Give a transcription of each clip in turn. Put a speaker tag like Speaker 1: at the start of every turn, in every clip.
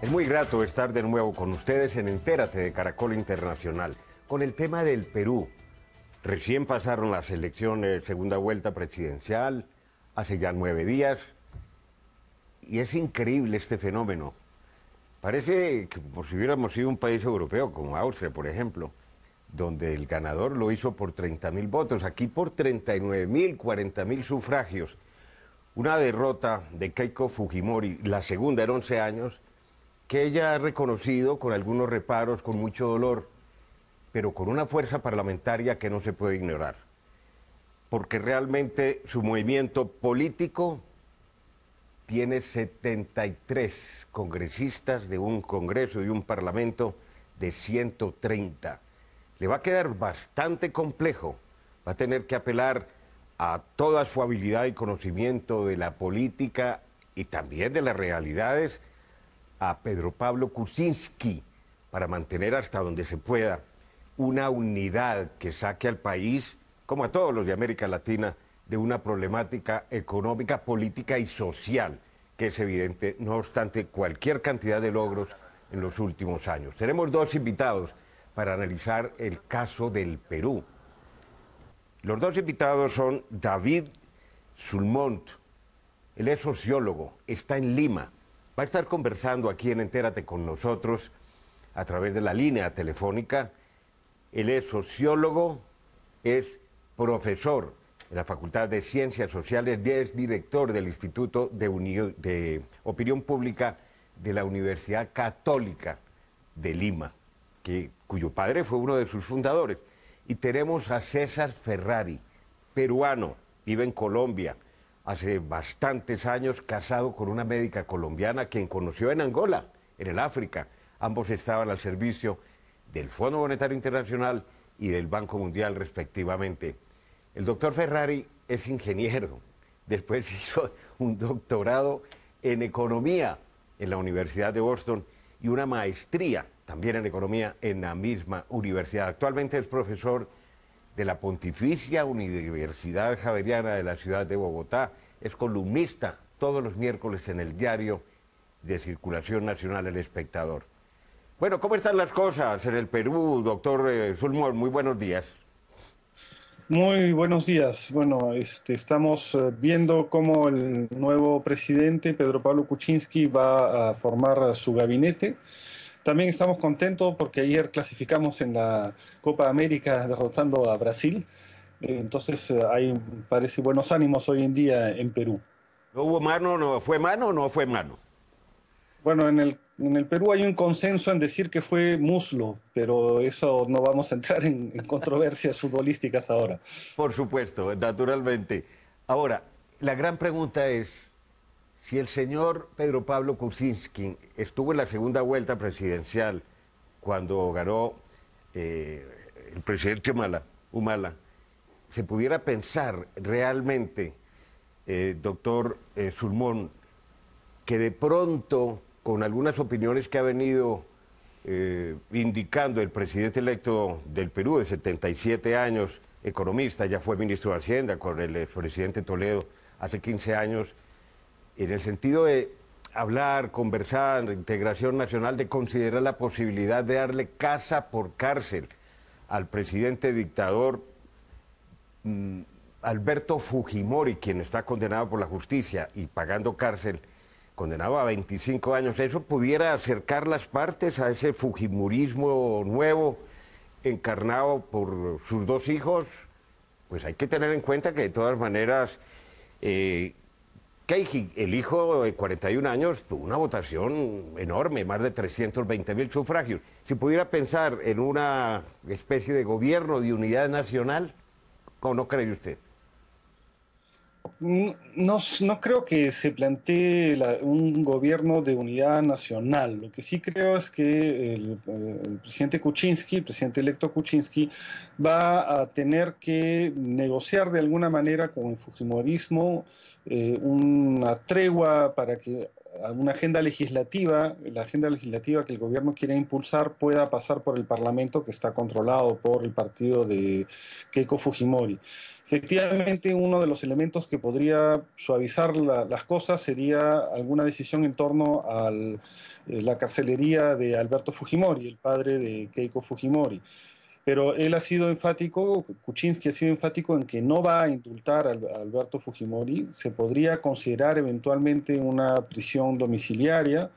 Speaker 1: Es muy grato estar de nuevo con ustedes en Entérate de Caracol Internacional, con el tema del Perú. Recién pasaron las elecciones, segunda vuelta presidencial, hace ya 9 días, y es increíble este fenómeno. Parece que por si hubiéramos sido un país europeo, como Austria, por ejemplo, donde el ganador lo hizo por 30.000 votos, aquí por 39.000, 40.000 sufragios. Una derrota de Keiko Fujimori, la segunda en 11 años, que ella ha reconocido con algunos reparos, con mucho dolor, pero con una fuerza parlamentaria que no se puede ignorar, porque realmente su movimiento político tiene 73 congresistas de un Congreso y un Parlamento de 130. Le va a quedar bastante complejo, va a tener que apelar a toda su habilidad y conocimiento de la política y también de las realidades a Pedro Pablo Kuczynski para mantener hasta donde se pueda una unidad que saque al país, como a todos los de América Latina, de una problemática económica, política y social, que es evidente, no obstante cualquier cantidad de logros en los últimos años. Tenemos dos invitados para analizar el caso del Perú. Los dos invitados son David Sulmont, él es sociólogo, está en Lima, va a estar conversando aquí en Entérate con nosotros a través de la línea telefónica. Él es sociólogo, es profesor en la Facultad de Ciencias Sociales, es director del Instituto de Opinión Pública de la Universidad Católica de Lima, cuyo padre fue uno de sus fundadores. Y tenemos a César Ferrari, peruano, vive en Colombia, hace bastantes años casado con una médica colombiana quien conoció en Angola, en el África. Ambos estaban al servicio del Fondo Monetario Internacional y del Banco Mundial respectivamente. El doctor Ferrari es ingeniero, después hizo un doctorado en economía en la Universidad de Boston y una maestría también en economía en la misma universidad. Actualmente es profesor de la Pontificia Universidad Javeriana de la ciudad de Bogotá, es columnista todos los miércoles en el diario de circulación nacional El Espectador. Bueno, ¿cómo están las cosas en el Perú, doctor Sulmont? Muy buenos días.
Speaker 2: Muy buenos días. Bueno, estamos viendo cómo el nuevo presidente, Pedro Pablo Kuczynski, va a formar su gabinete. También estamos contentos porque ayer clasificamos en la Copa América derrotando a Brasil. Entonces, parece buenos ánimos hoy en día en Perú.
Speaker 1: ¿No hubo mano, no fue mano o no fue mano?
Speaker 2: Bueno, en el Perú hay un consenso en decir que fue muslo, pero eso no vamos a entrar en controversias futbolísticas ahora.
Speaker 1: Por supuesto, naturalmente. Ahora, la gran pregunta es, si el señor Pedro Pablo Kuczynski estuvo en la segunda vuelta presidencial cuando ganó el presidente Humala, se pudiera pensar realmente, doctor Sulmón, que de pronto, con algunas opiniones que ha venido indicando el presidente electo del Perú de 77 años, economista, ya fue ministro de Hacienda con el expresidente Toledo hace 15 años, en el sentido de hablar, conversar, integración nacional, de considerar la posibilidad de darle casa por cárcel al presidente dictador Alberto Fujimori, quien está condenado por la justicia y pagando cárcel, condenado a 25 años, ¿eso pudiera acercar las partes a ese fujimorismo nuevo encarnado por sus dos hijos? Pues hay que tener en cuenta que de todas maneras Keiji, el hijo de 41 años, tuvo una votación enorme, más de 320.000 sufragios. Si pudiera pensar en una especie de gobierno de unidad nacional, ¿o no cree usted?
Speaker 2: No creo que se plantee un gobierno de unidad nacional. Lo que sí creo es que el presidente Kuczynski, el presidente electo Kuczynski, va a tener que negociar de alguna manera con el fujimorismo una tregua para que una agenda legislativa, la agenda legislativa que el gobierno quiere impulsar pueda pasar por el Parlamento que está controlado por el partido de Keiko Fujimori. Efectivamente, uno de los elementos que podría suavizar las cosas sería alguna decisión en torno la carcelería de Alberto Fujimori, el padre de Keiko Fujimori. Pero él ha sido enfático, Kuczynski ha sido enfático en que no va a indultar a Alberto Fujimori. Se podría considerar eventualmente una prisión domiciliaria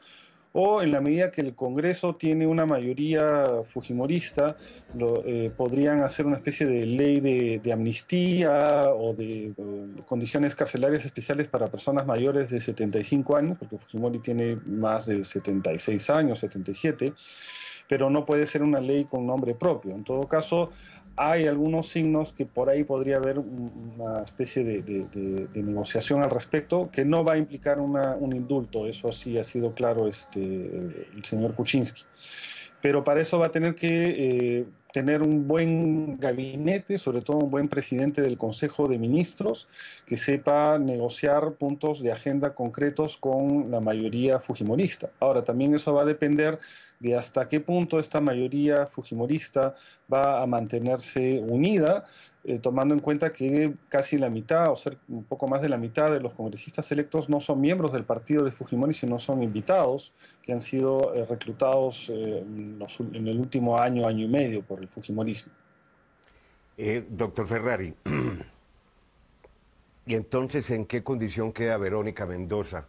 Speaker 2: o en la medida que el Congreso tiene una mayoría fujimorista, podrían hacer una especie de ley de amnistía o de condiciones carcelarias especiales para personas mayores de 75 años, porque Fujimori tiene más de 76 años, 77, pero no puede ser una ley con nombre propio. En todo caso, hay algunos signos que por ahí podría haber una especie de negociación al respecto que no va a implicar un indulto. Eso sí ha sido claro el señor Kuczynski. Pero para eso va a tener que tener un buen gabinete, sobre todo un buen presidente del Consejo de Ministros, que sepa negociar puntos de agenda concretos con la mayoría fujimorista. Ahora, también eso va a depender de hasta qué punto esta mayoría fujimorista va a mantenerse unida, tomando en cuenta que casi la mitad, o ser un poco más de la mitad de los congresistas electos no son miembros del partido de Fujimori, sino son invitados que han sido reclutados en el último año, año y medio por el Fujimorismo.
Speaker 1: Doctor Ferrari, ¿y entonces en qué condición queda Verónica Mendoza?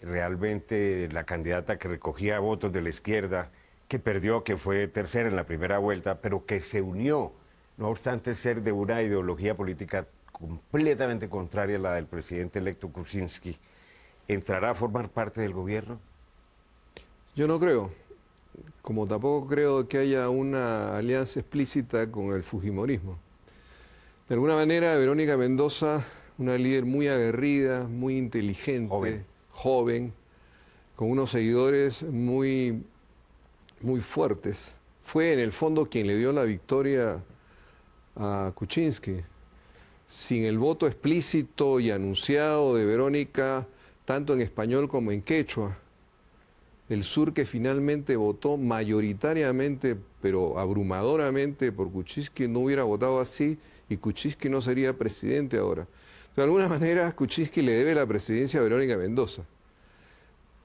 Speaker 1: Realmente la candidata que recogía votos de la izquierda, que perdió, que fue tercera en la primera vuelta, pero que se unió, no obstante ser de una ideología política completamente contraria a la del presidente electo Kuczynski, ¿entrará a formar parte del gobierno?
Speaker 3: Yo no creo, como tampoco creo que haya una alianza explícita con el fujimorismo. De alguna manera, Verónica Mendoza, una líder muy aguerrida, muy inteligente, joven, con unos seguidores muy fuertes, fue en el fondo quien le dio la victoria a Kuczynski. Sin el voto explícito y anunciado de Verónica, tanto en español como en quechua, el sur que finalmente votó mayoritariamente, pero abrumadoramente por Kuczynski, no hubiera votado así y Kuczynski no sería presidente ahora. De alguna manera, Kuczynski le debe la presidencia a Verónica Mendoza.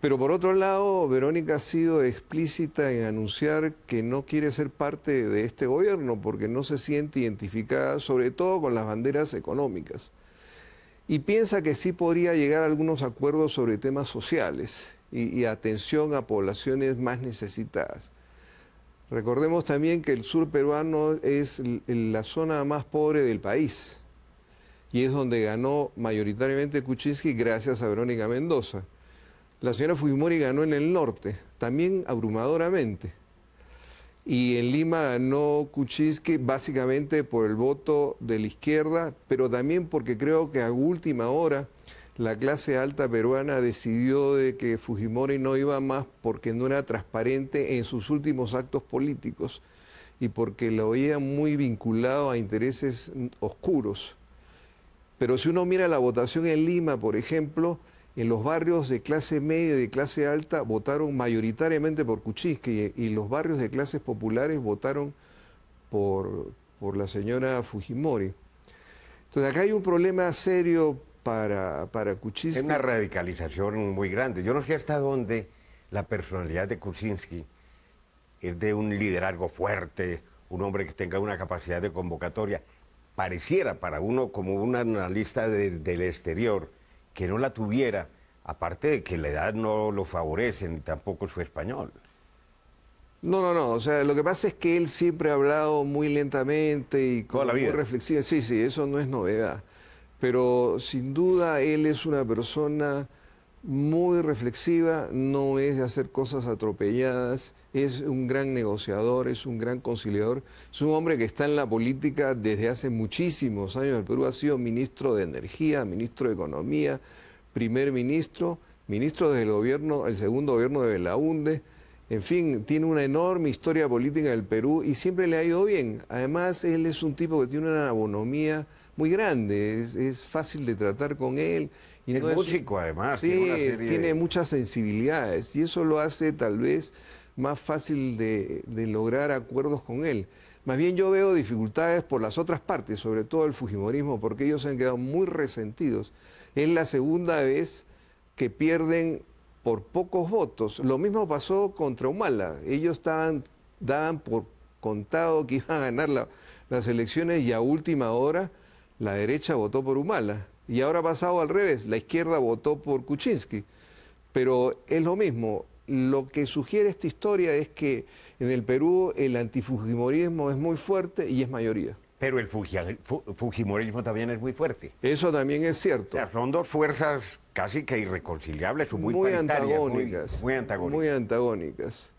Speaker 3: Pero por otro lado, Verónica ha sido explícita en anunciar que no quiere ser parte de este gobierno porque no se siente identificada, sobre todo con las banderas económicas. Y piensa que sí podría llegar a algunos acuerdos sobre temas sociales y atención a poblaciones más necesitadas. Recordemos también que el sur peruano es la zona más pobre del país y es donde ganó mayoritariamente Kuczynski gracias a Verónica Mendoza. La señora Fujimori ganó en el norte, también abrumadoramente. Y en Lima ganó Kuczynski básicamente por el voto de la izquierda, pero también porque creo que a última hora la clase alta peruana decidió de que Fujimori no iba más porque no era transparente en sus últimos actos políticos y porque lo veía muy vinculado a intereses oscuros. Pero si uno mira la votación en Lima, por ejemplo, en los barrios de clase media y de clase alta votaron mayoritariamente por Kuczynski y los barrios de clases populares votaron por la señora Fujimori. Entonces acá hay un problema serio para Kuczynski.
Speaker 1: Es una radicalización muy grande. Yo no sé hasta dónde la personalidad de Kuczynski es de un liderazgo fuerte, un hombre que tenga una capacidad de convocatoria. Pareciera para uno como un analista del exterior que no la tuviera, aparte de que la edad no lo favorece, ni tampoco su español.
Speaker 3: No, o sea, lo que pasa es que él siempre ha hablado muy lentamente y
Speaker 1: toda la vida.
Speaker 3: Muy reflexivo. Sí, eso no es novedad. Pero sin duda él es una persona muy reflexiva, no es de hacer cosas atropelladas, es un gran negociador, es un gran conciliador, es un hombre que está en la política desde hace muchísimos años. El Perú ha sido ministro de Energía, ministro de Economía, primer ministro, ministro del gobierno, el segundo gobierno de Belaúnde. En fin, tiene una enorme historia política en el Perú y siempre le ha ido bien. Además, él es un tipo que tiene una bonomía muy grande, es fácil de tratar con él.
Speaker 1: Y es músico, además.
Speaker 3: Sí, tiene muchas sensibilidades y eso lo hace tal vez más fácil de lograr acuerdos con él. Más bien yo veo dificultades por las otras partes, sobre todo el fujimorismo, porque ellos se han quedado muy resentidos. Es la segunda vez que pierden por pocos votos. Lo mismo pasó contra Humala. Ellos daban por contado que iban a ganar las elecciones y a última hora la derecha votó por Humala. Y ahora ha pasado al revés, la izquierda votó por Kuczynski. Pero es lo mismo. Lo que sugiere esta historia es que en el Perú el antifujimorismo es muy fuerte y es mayoría.
Speaker 1: Pero el fujimorismo también es muy fuerte.
Speaker 3: Eso también es cierto.
Speaker 1: O sea, son dos fuerzas casi que irreconciliables, o muy paritarias,
Speaker 3: antagónicas.
Speaker 1: Muy antagónicas.
Speaker 3: Muy antagónicas.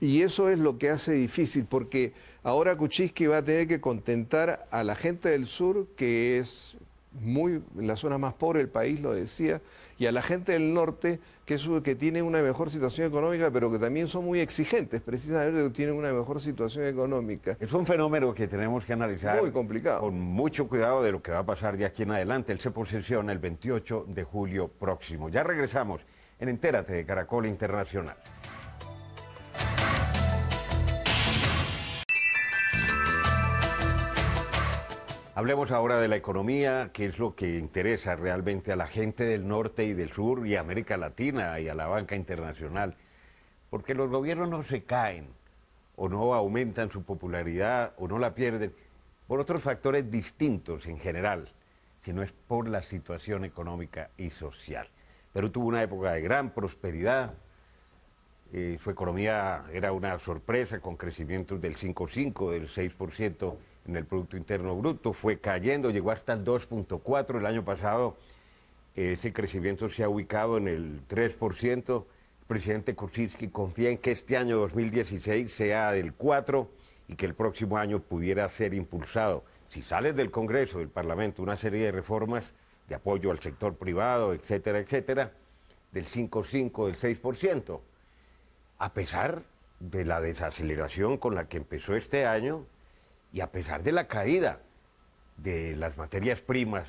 Speaker 3: Y eso es lo que hace difícil, porque ahora Kuczynski va a tener que contentar a la gente del sur, que es muy la zona más pobre del país, lo decía, y a la gente del norte, que tiene una mejor situación económica, pero que también son muy exigentes, precisamente porque tienen una mejor situación económica.
Speaker 1: Es un fenómeno que tenemos que analizar
Speaker 3: muy complicado,
Speaker 1: con mucho cuidado de lo que va a pasar de aquí en adelante. Él se posesiona el 28 de julio próximo. Ya regresamos en Entérate de Caracol Internacional. Hablemos ahora de la economía, que es lo que interesa realmente a la gente del norte y del sur y a América Latina y a la banca internacional, porque los gobiernos no se caen o no aumentan su popularidad o no la pierden por otros factores distintos en general, sino es por la situación económica y social. Perú tuvo una época de gran prosperidad, su economía era una sorpresa con crecimientos del 5,5, del 6% en el Producto Interno Bruto, fue cayendo, llegó hasta el 2,4 el año pasado, ese crecimiento se ha ubicado en el 3%, el presidente Kuczynski confía en que este año 2016 sea del 4% y que el próximo año pudiera ser impulsado, si sale del Congreso, del Parlamento, una serie de reformas de apoyo al sector privado, etcétera, etcétera, del 5,5, del 6%. A pesar de la desaceleración con la que empezó este año y a pesar de la caída de las materias primas,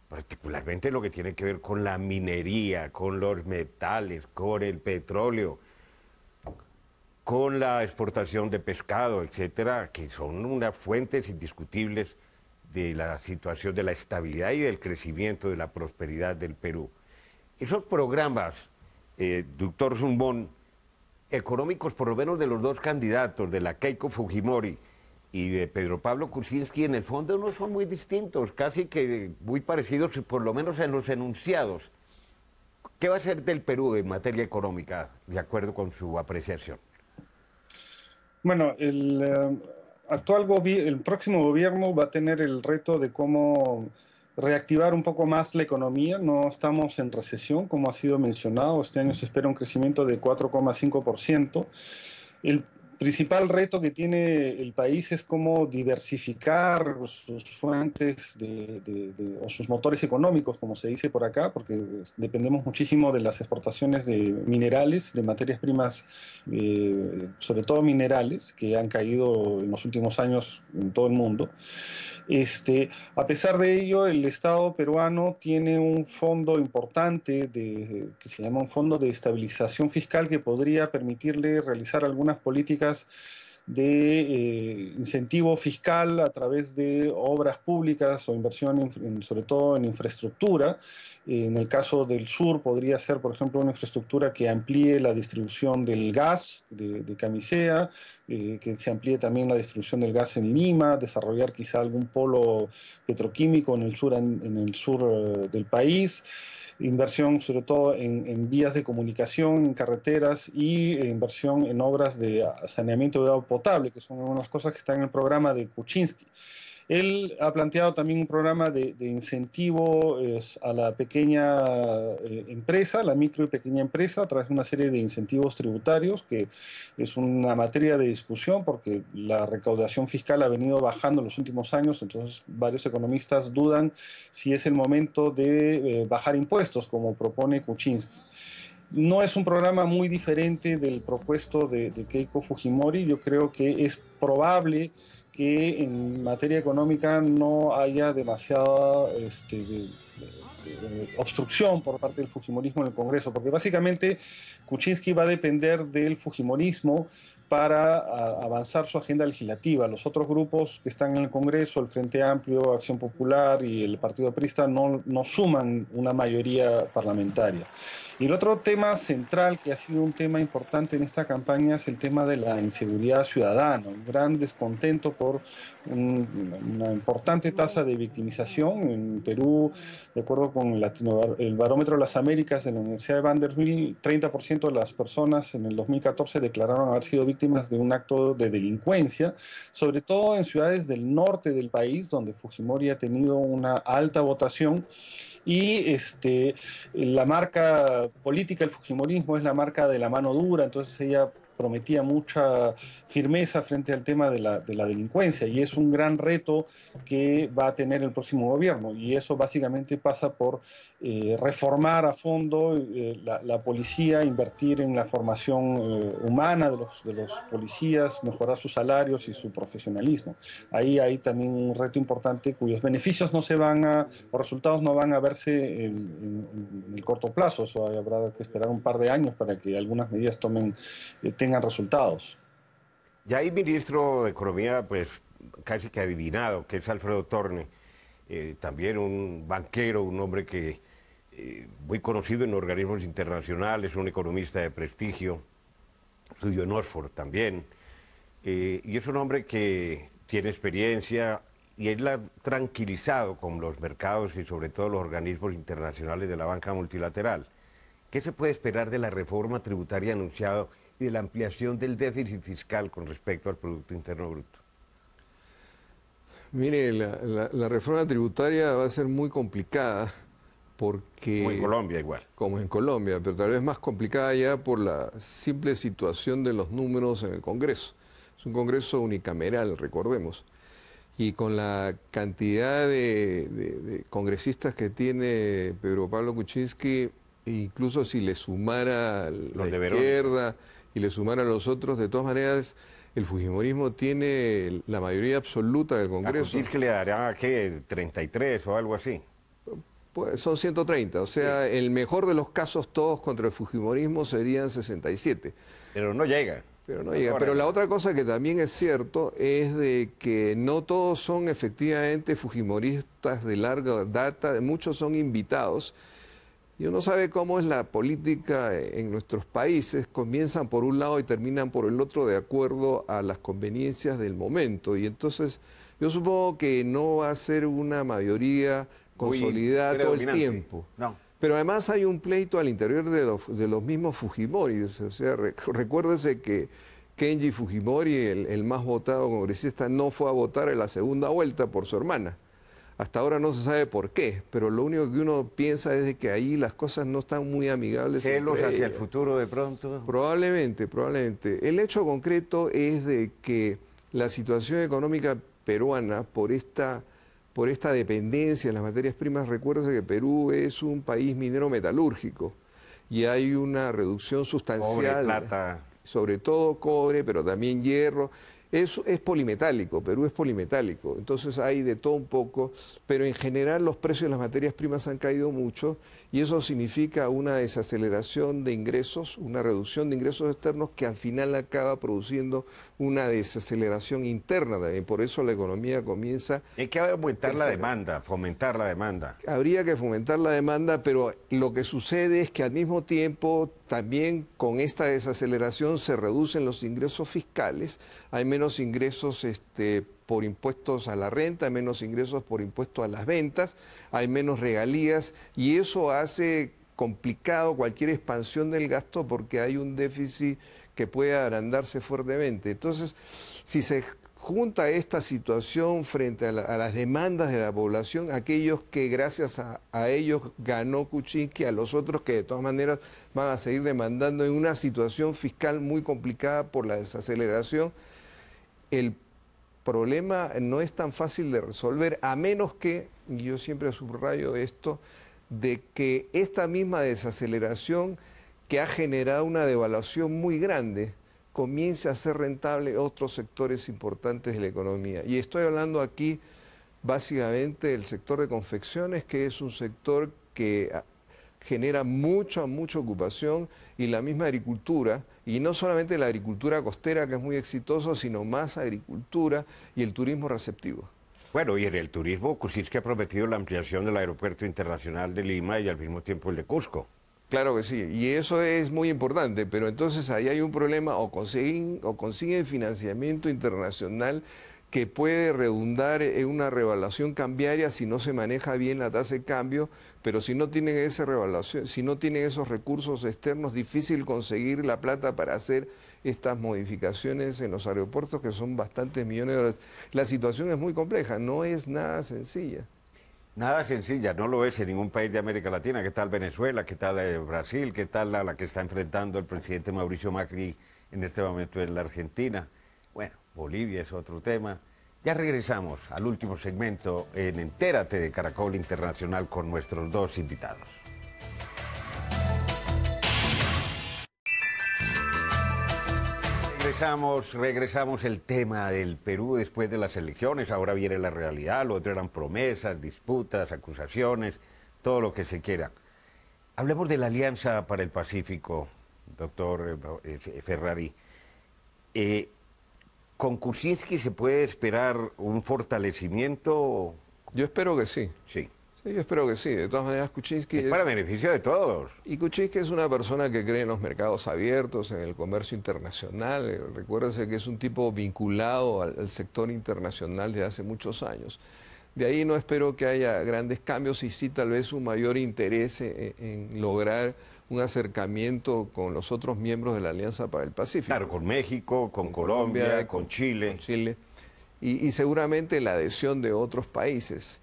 Speaker 1: particularmente lo que tiene que ver con la minería, con los metales, con el petróleo, con la exportación de pescado, etcétera, que son unas fuentes indiscutibles de la situación de la estabilidad y del crecimiento de la prosperidad del Perú. Esos programas, doctor Zumbón, económicos por lo menos de los dos candidatos, de la Keiko Fujimori y de Pedro Pablo Kuczynski, en el fondo no son muy distintos, casi que muy parecidos, por lo menos en los enunciados. ¿Qué va a ser del Perú en materia económica, de acuerdo con su apreciación?
Speaker 2: Bueno, el próximo gobierno va a tener el reto de cómo reactivar un poco más la economía. No estamos en recesión, como ha sido mencionado. Este año se espera un crecimiento de 4,5%. El principal reto que tiene el país es cómo diversificar sus fuentes o sus motores económicos, como se dice por acá, porque dependemos muchísimo de las exportaciones de minerales, de materias primas, sobre todo minerales, que han caído en los últimos años en todo el mundo. A pesar de ello, el Estado peruano tiene un fondo importante que se llama un fondo de estabilización fiscal que podría permitirle realizar algunas políticas de incentivo fiscal a través de obras públicas o inversión sobre todo en infraestructura. En el caso del sur podría ser, por ejemplo, una infraestructura que amplíe la distribución del gas de Camisea, que se amplíe también la distribución del gas en Lima, desarrollar quizá algún polo petroquímico en el sur del país, inversión sobre todo en vías de comunicación, en carreteras y inversión en obras de saneamiento de agua potable, que son unas cosas que están en el programa de Kuczynski. Él ha planteado también un programa de incentivo a la pequeña empresa, la micro y pequeña empresa, a través de una serie de incentivos tributarios, que es una materia de discusión porque la recaudación fiscal ha venido bajando en los últimos años, entonces varios economistas dudan si es el momento de bajar impuestos, como propone Kuczynski. No es un programa muy diferente del propuesto de Keiko Fujimori. Yo creo que es probable que en materia económica no haya demasiada obstrucción por parte del Fujimorismo en el Congreso, porque básicamente Kuczynski va a depender del Fujimorismo para avanzar su agenda legislativa. Los otros grupos que están en el Congreso, el Frente Amplio, Acción Popular y el Partido Aprista, no suman una mayoría parlamentaria. Y el otro tema central, que ha sido un tema importante en esta campaña, es el tema de la inseguridad ciudadana, un gran descontento por una importante tasa de victimización. En Perú, de acuerdo con el Barómetro de las Américas de la Universidad de Vanderbilt, 30% de las personas en el 2014 declararon haber sido víctimas de un acto de delincuencia, sobre todo en ciudades del norte del país, donde Fujimori ha tenido una alta votación. Y la marca política del fujimorismo es la marca de la mano dura, entonces ella prometía mucha firmeza frente al tema de la delincuencia, y es un gran reto que va a tener el próximo gobierno, y eso básicamente pasa por reformar a fondo la policía, invertir en la formación humana de los policías, mejorar sus salarios y su profesionalismo. Ahí hay también un reto importante cuyos beneficios no se van a, o resultados no van a verse en el corto plazo. Eso habrá que esperar un par de años para que algunas medidas tengan resultados.
Speaker 1: Ya hay ministro de Economía, pues casi que adivinado, que es Alfredo Torne, también un banquero, un hombre que muy conocido en organismos internacionales, un economista de prestigio, estudió en Oxford también, y es un hombre que tiene experiencia y él ha tranquilizado con los mercados y sobre todo los organismos internacionales de la banca multilateral. ¿Qué se puede esperar de la reforma tributaria anunciada y de la ampliación del déficit fiscal con respecto al Producto Interno Bruto?
Speaker 3: Mire, la reforma tributaria va a ser muy complicada porque...
Speaker 1: Como en Colombia igual.
Speaker 3: Como en Colombia, pero tal vez más complicada ya por la simple situación de los números en el Congreso. Es un Congreso unicameral, recordemos. Y con la cantidad de congresistas que tiene Pedro Pablo Kuczynski, incluso si le sumara la izquierda y le sumara a los otros, de todas maneras, el fujimorismo tiene la mayoría absoluta del Congreso.
Speaker 1: A Kuczynski le dará, ¿qué? 33 o algo así.
Speaker 3: Pues son 130, o sea, sí. El mejor de los casos todos contra el fujimorismo serían 67.
Speaker 1: Pero no llega.
Speaker 3: Pero no llega. Pero la otra cosa que también es cierto es de que no todos son efectivamente fujimoristas de larga data, muchos son invitados. Y uno sabe cómo es la política en nuestros países, comienzan por un lado y terminan por el otro de acuerdo a las conveniencias del momento. Y entonces yo supongo que no va a ser una mayoría consolidada todo el tiempo.
Speaker 1: No.
Speaker 3: Pero además hay un pleito al interior de los mismos Fujimori. O sea, recuérdese que Kenji Fujimori, el más votado congresista, no fue a votar en la segunda vuelta por su hermana. Hasta ahora no se sabe por qué, pero lo único que uno piensa es de que ahí las cosas no están muy amigables.
Speaker 1: ¿Celos hacia el futuro de pronto?
Speaker 3: Probablemente, probablemente. El hecho concreto es de que la situación económica peruana, por esta dependencia en las materias primas, recuerda que Perú es un país minero metalúrgico y hay una reducción sustancial.
Speaker 1: Cobre, plata.
Speaker 3: Sobre todo cobre, pero también hierro. Es polimetálico, Perú es polimetálico, entonces hay de todo un poco, pero en general los precios de las materias primas han caído mucho y eso significa una desaceleración de ingresos, una reducción de ingresos externos que al final acaba produciendo una desaceleración interna también, por eso la economía comienza...
Speaker 1: Hay que aumentar la demanda, fomentar la demanda.
Speaker 3: Habría que fomentar la demanda, pero lo que sucede es que al mismo tiempo también con esta desaceleración se reducen los ingresos fiscales, hay menos ingresos por impuestos a la renta, hay menos ingresos por impuestos a las ventas, hay menos regalías y eso hace complicado cualquier expansión del gasto porque hay un déficit que puede agrandarse fuertemente. Entonces, si se junta esta situación frente a las demandas de la población, aquellos que gracias a ellos ganó Kuczynski, a los otros que de todas maneras van a seguir demandando en una situación fiscal muy complicada por la desaceleración, el problema no es tan fácil de resolver, a menos que, y yo siempre subrayo esto, de que esta misma desaceleración que ha generado una devaluación muy grande, comience a ser rentable otros sectores importantes de la economía. Y estoy hablando aquí básicamente del sector de confecciones, que es un sector que genera mucha ocupación, y la misma agricultura Y no solamente la agricultura costera, que es muy exitoso, sino más agricultura y el turismo receptivo.
Speaker 1: Bueno, y en el turismo, Kuczynski ha prometido la ampliación del Aeropuerto Internacional de Lima y al mismo tiempo el de Cusco.
Speaker 3: Claro que sí, y eso es muy importante, pero entonces ahí hay un problema, o consiguen financiamiento internacional que puede redundar en una revaluación cambiaria si no se maneja bien la tasa de cambio, pero si no tienen esa revaluación, si no tienen esos recursos externos, difícil conseguir la plata para hacer estas modificaciones en los aeropuertos, que son bastantes millones de dólares. La situación es muy compleja, no es nada sencilla.
Speaker 1: Nada sencilla, no lo es en ningún país de América Latina. ¿Qué tal Venezuela? ¿Qué tal Brasil? ¿Qué tal la que está enfrentando el presidente Mauricio Macri en este momento en la Argentina? Bueno, Bolivia es otro tema. Ya regresamos al último segmento en Entérate de Caracol Internacional con nuestros dos invitados. Regresamos el tema del Perú después de las elecciones. Ahora viene la realidad, lo otro eran promesas, disputas, acusaciones, todo lo que se quiera. Hablemos de la Alianza para el Pacífico, doctor Ferrari. ¿Con Kuczynski se puede esperar un fortalecimiento?
Speaker 3: Yo espero que sí.
Speaker 1: Sí.
Speaker 3: Sí, yo espero que sí. De todas maneras, Kuczynski
Speaker 1: es para beneficio de todos.
Speaker 3: Y Kuczynski es una persona que cree en los mercados abiertos, en el comercio internacional. Recuérdense que es un tipo vinculado al sector internacional desde hace muchos años. De ahí no espero que haya grandes cambios y sí tal vez un mayor interés en lograr un acercamiento con los otros miembros de la Alianza para el Pacífico.
Speaker 1: Claro, con México, con Colombia, con Chile.
Speaker 3: Con Chile. Y seguramente la adhesión de otros países.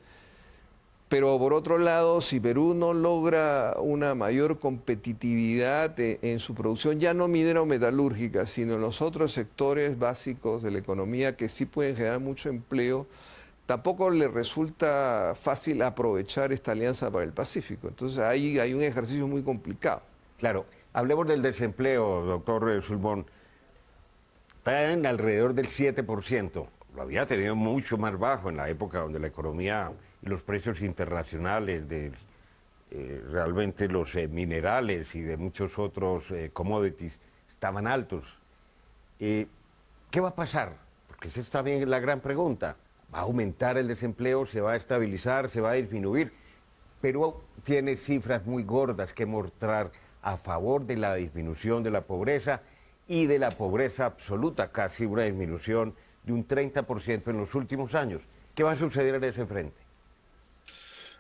Speaker 3: Pero por otro lado, si Perú no logra una mayor competitividad en su producción, ya no minero-metalúrgica, sino en los otros sectores básicos de la economía que sí pueden generar mucho empleo, tampoco le resulta fácil aprovechar esta alianza para el Pacífico. Entonces ahí hay un ejercicio muy complicado.
Speaker 1: Claro, hablemos del desempleo, doctor Sulmón. Está en alrededor del 7%. Lo había tenido mucho más bajo en la época donde la economía y los precios internacionales de realmente los minerales y de muchos otros commodities estaban altos. ¿Qué va a pasar? Porque esa es también la gran pregunta. ¿Va a aumentar el desempleo? ¿Se va a estabilizar? ¿Se va a disminuir? Perú tiene cifras muy gordas que mostrar a favor de la disminución de la pobreza y de la pobreza absoluta, casi una disminución de un 30% en los últimos años. ¿Qué va a suceder en ese frente?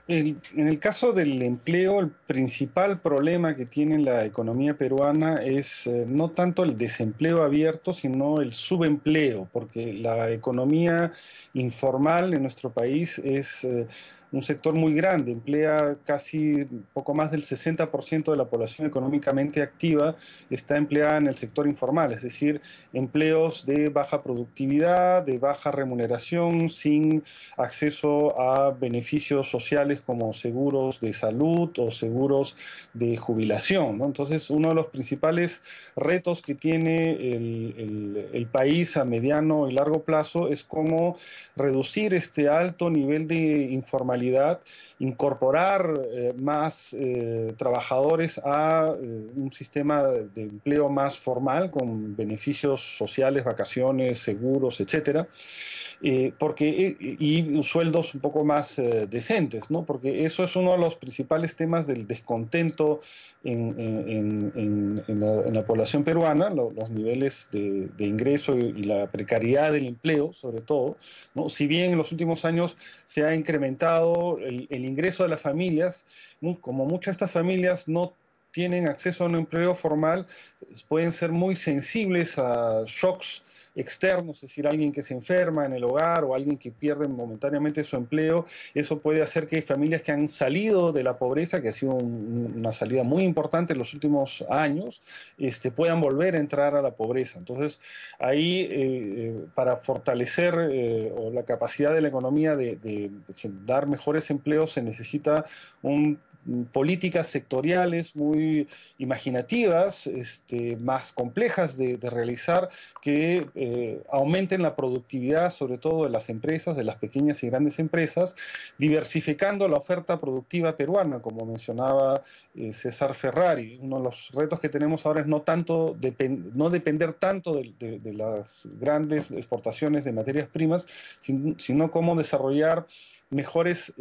Speaker 2: En el caso del empleo, el principal problema que tiene la economía peruana es no tanto el desempleo abierto, sino el subempleo, porque la economía informal en nuestro país es un sector muy grande, emplea casi poco más del 60% de la población económicamente activa está empleada en el sector informal, es decir, empleos de baja productividad, de baja remuneración, sin acceso a beneficios sociales como seguros de salud o seguros de jubilación, ¿no? Entonces, uno de los principales retos que tiene el país a mediano y largo plazo es cómo reducir este alto nivel de informalidad, incorporar más trabajadores a un sistema de empleo más formal con beneficios sociales, vacaciones, seguros, etcétera. Y sueldos un poco más decentes, ¿no? Porque eso es uno de los principales temas del descontento en la población peruana, los niveles de ingreso y la precariedad del empleo, sobre todo, ¿no? Si bien en los últimos años se ha incrementado el ingreso de las familias, ¿no? Como muchas de estas familias no tienen acceso a un empleo formal, pueden ser muy sensibles a shocks externos, es decir, alguien que se enferma en el hogar o alguien que pierde momentáneamente su empleo. Eso puede hacer que familias que han salido de la pobreza, que ha sido una salida muy importante en los últimos años, puedan volver a entrar a la pobreza. Entonces, ahí, para fortalecer la capacidad de la economía de dar mejores empleos, se necesita un políticas sectoriales muy imaginativas, más complejas de realizar, que aumenten la productividad, sobre todo de las empresas, de las pequeñas y grandes empresas, diversificando la oferta productiva peruana, como mencionaba César Ferrari. Uno de los retos que tenemos ahora es no depender tanto de las grandes exportaciones de materias primas, sino cómo desarrollar mejores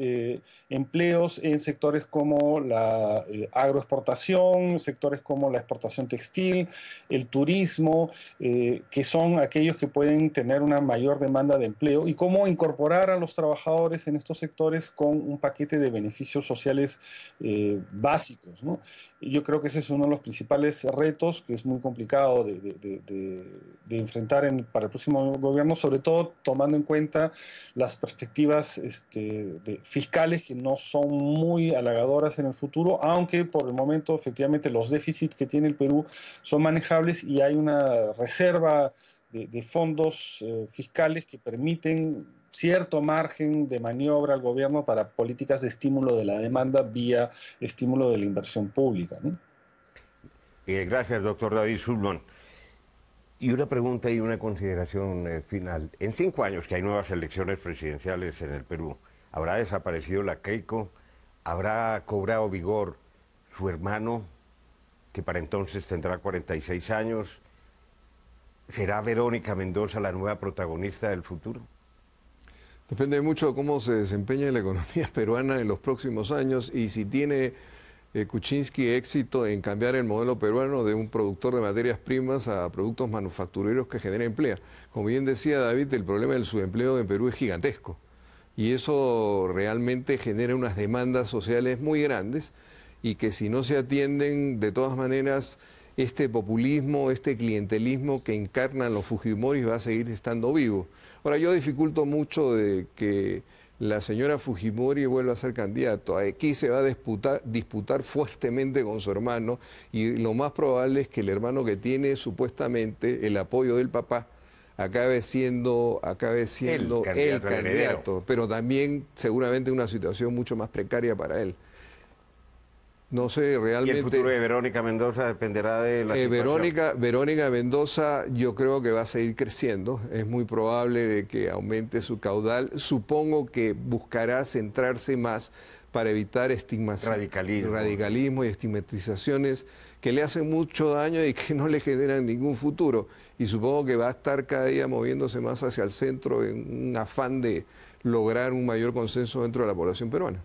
Speaker 2: empleos en sectores como la agroexportación, sectores como la exportación textil, el turismo, que son aquellos que pueden tener una mayor demanda de empleo, y cómo incorporar a los trabajadores en estos sectores con un paquete de beneficios sociales básicos, ¿no? Y yo creo que ese es uno de los principales retos, que es muy complicado de enfrentar para el próximo gobierno, sobre todo tomando en cuenta las perspectivas fiscales, que no son muy halagadoras en el futuro, aunque por el momento efectivamente los déficits que tiene el Perú son manejables y hay una reserva de fondos fiscales que permiten cierto margen de maniobra al gobierno para políticas de estímulo de la demanda vía estímulo de la inversión pública, ¿no?
Speaker 1: Gracias, doctor David Zulman. Y una pregunta y una consideración final. En 5 años que hay nuevas elecciones presidenciales en el Perú, ¿habrá desaparecido la Keiko? ¿Habrá cobrado vigor su hermano, que para entonces tendrá 46 años? ¿Será Verónica Mendoza la nueva protagonista del futuro?
Speaker 3: Depende mucho de cómo se desempeña la economía peruana en los próximos años y si tiene Kuczynski éxito en cambiar el modelo peruano de un productor de materias primas a productos manufactureros que generen empleo. Como bien decía David, el problema del subempleo en Perú es gigantesco y eso realmente genera unas demandas sociales muy grandes y que si no se atienden, de todas maneras, este populismo, este clientelismo que encarnan los Fujimoris va a seguir estando vivo. Ahora, yo dificulto mucho de que la señora Fujimori vuelva a ser candidato. Aquí se va a disputar fuertemente con su hermano y lo más probable es que el hermano, que tiene supuestamente el apoyo del papá, acabe siendo el candidato, pero también seguramente una situación mucho más precaria para él. No sé, realmente...
Speaker 1: ¿Y el futuro de Verónica Mendoza dependerá de la situación?
Speaker 3: Verónica Mendoza yo creo que va a seguir creciendo. Es muy probable de que aumente su caudal. Supongo que buscará centrarse más para evitar radicalismo y estigmatizaciones que le hacen mucho daño y que no le generan ningún futuro. Y supongo que va a estar cada día moviéndose más hacia el centro en un afán de lograr un mayor consenso dentro de la población peruana.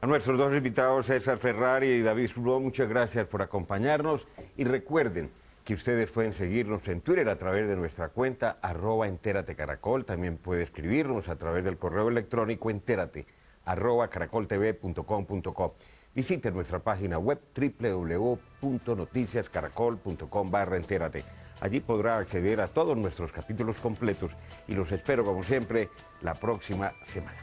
Speaker 1: A nuestros dos invitados, César Ferrari y David Zulman, muchas gracias por acompañarnos y recuerden que ustedes pueden seguirnos en Twitter a través de nuestra cuenta @enteratecaracol, también puede escribirnos a través del correo electrónico enterate@caracoltv.com.co. Visiten nuestra página web www.noticiascaracol.com/entérate. Allí podrá acceder a todos nuestros capítulos completos y los espero como siempre la próxima semana.